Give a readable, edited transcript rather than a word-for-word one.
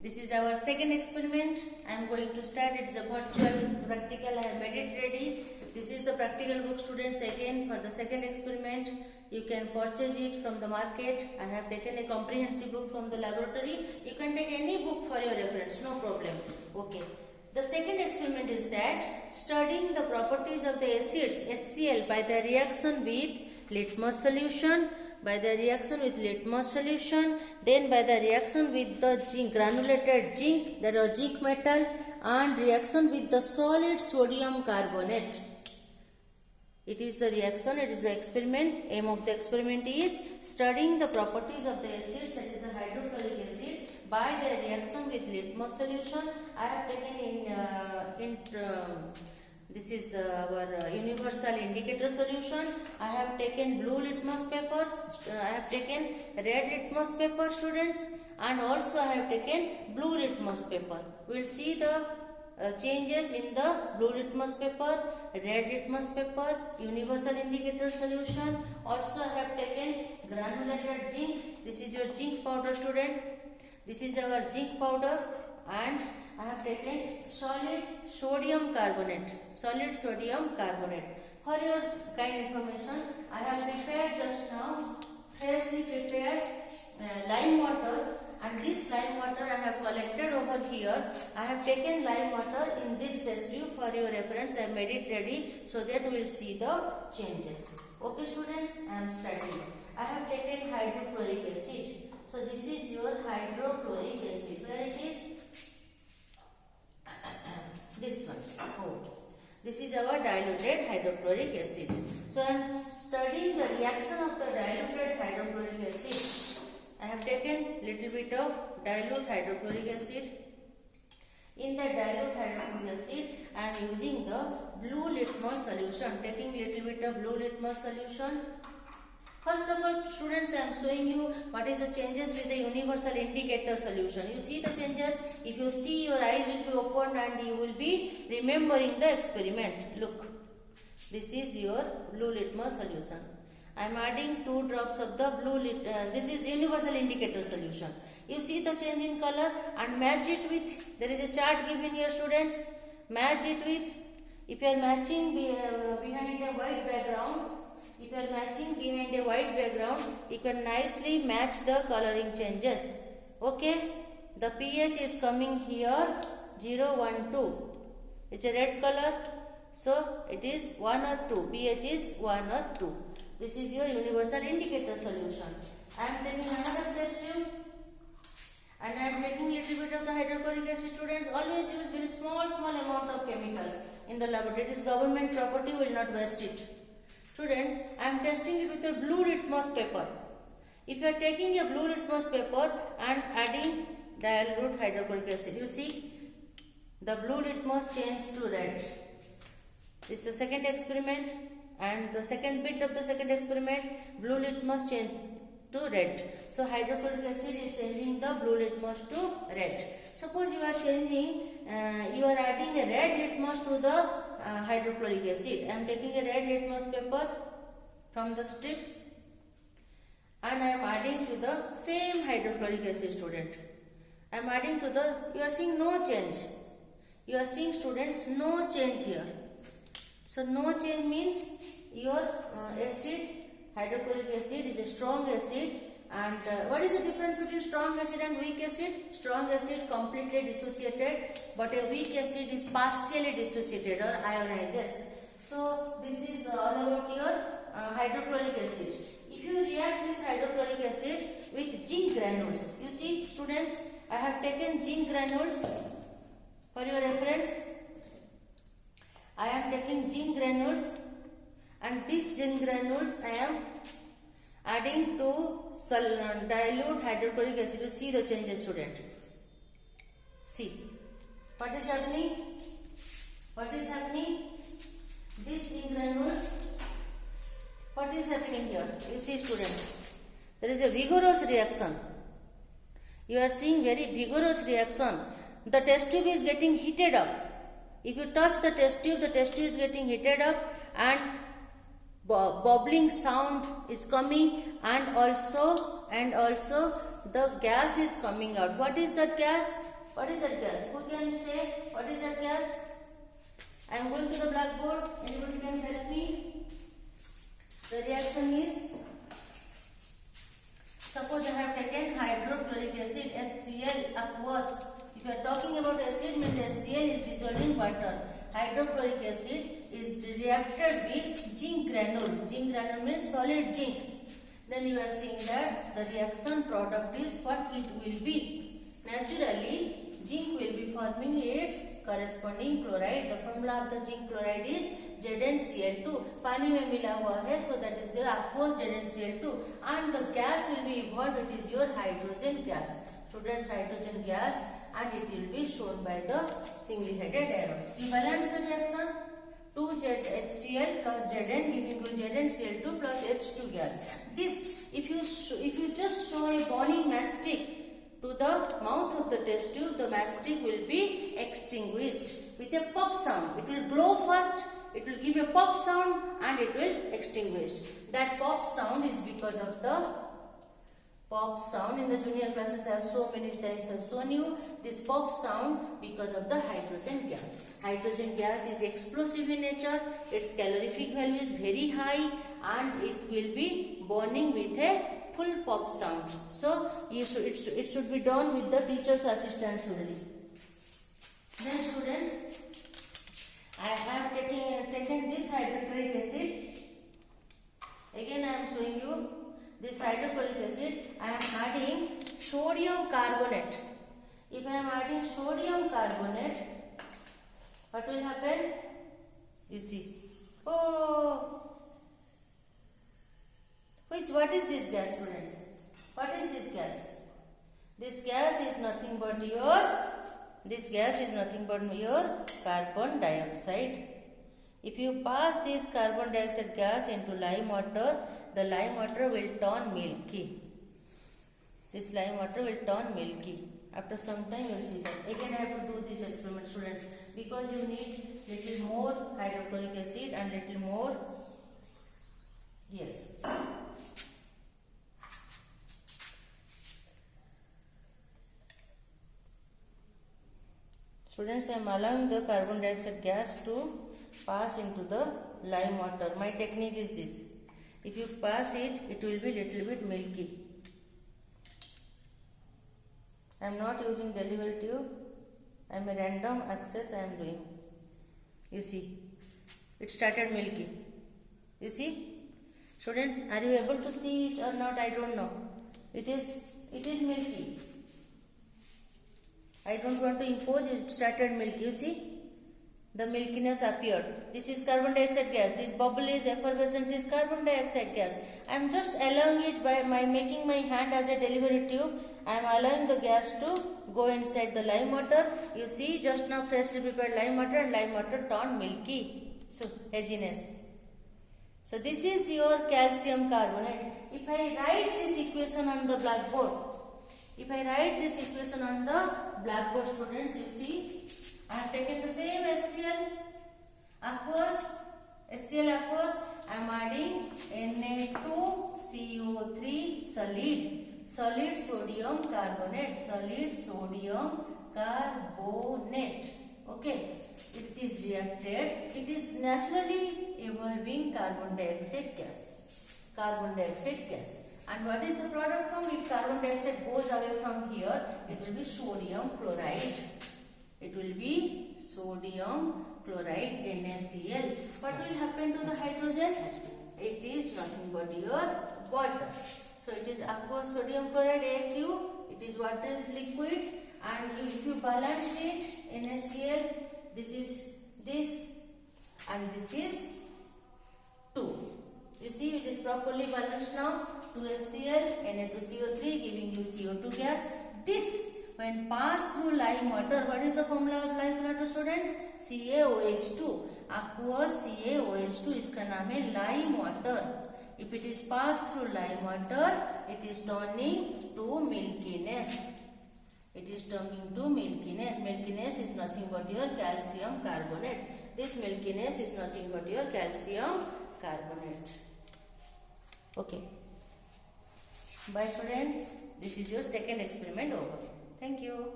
This is our second experiment. I am going to start. It is a virtual practical. I have made it ready. This is the practical book, students. Again, for the second experiment, you can purchase it from the market. I have taken a comprehensive book from the laboratory. You can take any book for your reference, no problem. Okay. The second experiment is that studying the properties of the acids HCl by the reaction with litmus solution, then by the reaction with the zinc, granulated zinc, that is zinc metal, and reaction with the solid sodium carbonate. It is the reaction, it is the experiment. Aim of the experiment is studying the properties of the acids, that is the hydrochloric acid, by the reaction with litmus solution. I have taken this is our universal indicator solution. I have taken blue litmus paper, I have taken red litmus paper, students, and also I have taken blue litmus paper. We will see the changes in the blue litmus paper, red litmus paper, universal indicator solution. Also I have taken granulated zinc. This is your zinc powder, student. This is our zinc powder, and I have taken solid sodium carbonate. For your kind information, I have prepared just now freshly prepared lime water, and this lime water I have collected over here. I have taken lime water in this test tube for your reference. I have made it ready so that we will see the changes. Okay, students, I am studying. I have taken hydrochloric acid. So this is your hydrochloric acid. Where it is? This one. Okay. This is our diluted hydrochloric acid. So I am studying the reaction of the diluted hydrochloric acid. I have taken little bit of dilute hydrochloric acid. In the dilute hydrochloric acid, I am using the blue litmus solution. Taking little bit of blue litmus solution. First of all, students, I am showing you what is the changes with the universal indicator solution. You see the changes. If you see, your eyes will be opened and you will be remembering the experiment. Look, this is your blue litmus solution. I am adding 2 drops of the this is universal indicator solution. You see the change in color, and match it with, there is a chart given here, students. Match it with, if you are matching behind a white background, you can nicely match the coloring changes. Okay, the pH is coming here 0, 1, 2. It's a red color, so it is 1 or 2. pH is 1 or 2. This is your universal indicator solution. I am taking another test tube, and I am taking little bit of the hydrochloric acid, students. Always use very small amount of chemicals in the laboratory. It is government property, will not waste it. Students, I am testing it with a blue litmus paper. If you are taking a blue litmus paper and adding dilute hydrochloric acid, you see the blue litmus changed to red. This is the second experiment, and the second bit of the second experiment, blue litmus changed to red. So hydrochloric acid is changing the blue litmus to red. Suppose you are changing, you are adding a red litmus to the hydrochloric acid. I am taking a red litmus paper from the strip, and I am adding to the same hydrochloric acid, student. I am adding to the, you are seeing no change. You are seeing, students, no change here. So no change means your acid, hydrochloric acid, is a strong acid. And what is the difference between strong acid and weak acid? Strong acid completely dissociated, but a weak acid is partially dissociated or ionizes. So this is all about your hydrochloric acid. If you react this hydrochloric acid with zinc granules, you see, students, I have taken zinc granules for your reference. I am taking zinc granules, and these zinc granules I am adding to dilute hydrochloric acid. You see the changes, student. See what is happening. These zinc granules, what is happening here? You see, students, there is a vigorous reaction. You are seeing very vigorous reaction. The test tube is getting heated up. If you touch the test tube is getting heated up, and bubbling sound is coming, and also the gas is coming out. What is that gas? What is that gas? Who can say what is that gas? I am going to the blackboard. Anybody can help me? The reaction is, suppose I have taken hydrochloric acid HCl aqueous. If you are talking about acid, means HCl is dissolved in water. Hydrochloric acid is reacted with zinc granule. Zinc granule means solid zinc. Then you are seeing that the reaction product is what it will be. Naturally, zinc will be forming its corresponding chloride. The formula of the zinc chloride is ZnCl2. पानी में मिला हुआ है, so that is the aqueous ZnCl2, and the gas will be evolved. It is your hydrogen gas. Students, hydrogen gas, and it will be shown by the singly headed arrow. You balance the reaction. 2ZHCl plus Zn giving you ZnCl2 plus H2 gas. This, if you just show a burning matchstick to the mouth of the test tube, the matchstick will be extinguished with a pop sound. It will glow first, it will give a pop sound, and it will extinguish. That pop sound is because of the pop sound. In the junior classes I have so many times I have shown you this pop sound because of the hydrogen gas. Hydrogen gas is explosive in nature, its calorific value is very high, and it will be burning with a full pop sound. So it should be done with the teacher's assistance only. Then students, I have taken this hydrochloric acid. Again I am showing you this hydrochloric acid. I am adding sodium carbonate. If I am adding sodium carbonate, what will happen? You see. Oh! What is this gas, students? What is this gas? This gas is nothing but your carbon dioxide. If you pass this carbon dioxide gas into lime water, the lime water will turn milky. This lime water will turn milky. After some time you will see that. Again I have to do this experiment, students, because you need little more hydrochloric acid and little more. Yes. Students, I am allowing the carbon dioxide gas to pass into the lime water. My technique is this. If you pass it, it will be little bit milky. I am not using delivery tube. I am a random access I am doing. You see, it started milky. You see? Students, are you able to see it or not? I don't know. It is milky. I don't want to impose, it started milky. You see? The milkiness appeared. This is carbon dioxide gas. This bubble is effervescence is carbon dioxide gas. I am just allowing it by making my hand as a delivery tube. I am allowing the gas to go inside the lime water. You see, just now freshly prepared lime water, and lime water turned milky. So, haziness. So, this is your calcium carbonate. If I write this equation on the blackboard, students, you see, I have taken the same HCl aqueous. I am adding Na2CO3 solid sodium carbonate. Okay, it is reacted. It is naturally evolving carbon dioxide gas. And what is the product from it? Carbon dioxide goes away from here. It will be sodium chloride. NaCl. What will happen to the hydrogen? It is nothing but your water. So it is aqueous sodium chloride, AQ. It is water is liquid, and if you balance it, NaCl, this is this, and this is 2. You see, it is properly balanced now. 2HCl, Na2CO3 giving you CO2 gas. This, when passed through lime water, what is the formula of lime water, students? CaOH2. Aqueous CaOH2, इसका नाम है lime water. If it is passed through lime water, it is turning to milkiness. Milkiness is nothing but your calcium carbonate. This milkiness is nothing but your calcium carbonate. Okay. Bye, friends. This is your second experiment over. Thank you.